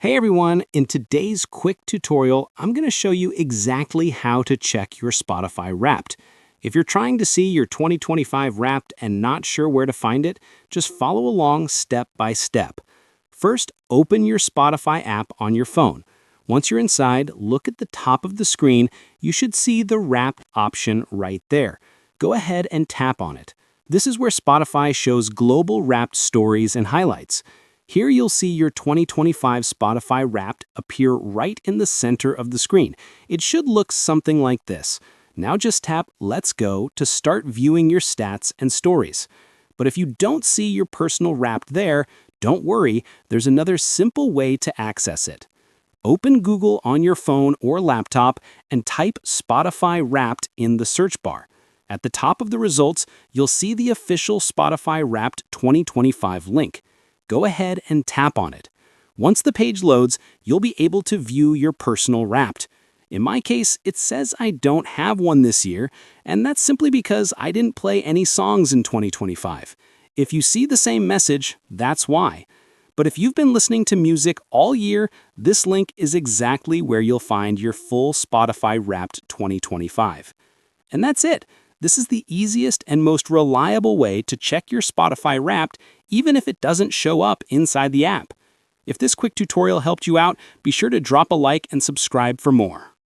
Hey everyone, in today's quick tutorial, I'm going to show you exactly how to check your Spotify Wrapped. If you're trying to see your 2025 Wrapped and not sure where to find it, just follow along step by step. First, open your Spotify app on your phone. Once you're inside, look at the top of the screen. You should see the Wrapped option right there. Go ahead and tap on it. This is where Spotify shows global Wrapped stories and highlights. Here you'll see your 2025 Spotify Wrapped appear right in the center of the screen. It should look something like this. Now just tap Let's Go to start viewing your stats and stories. But if you don't see your personal Wrapped there, don't worry, there's another simple way to access it. Open Google on your phone or laptop and type Spotify Wrapped in the search bar. At the top of the results, you'll see the official Spotify Wrapped 2025 link. Go ahead and tap on it. Once the page loads, you'll be able to view your personal Wrapped. In my case, it says I don't have one this year, and that's simply because I didn't play any songs in 2025. If you see the same message, that's why. But if you've been listening to music all year, this link is exactly where you'll find your full Spotify Wrapped 2025. And that's it. This is the easiest and most reliable way to check your Spotify Wrapped, even if it doesn't show up inside the app. If this quick tutorial helped you out, be sure to drop a like and subscribe for more.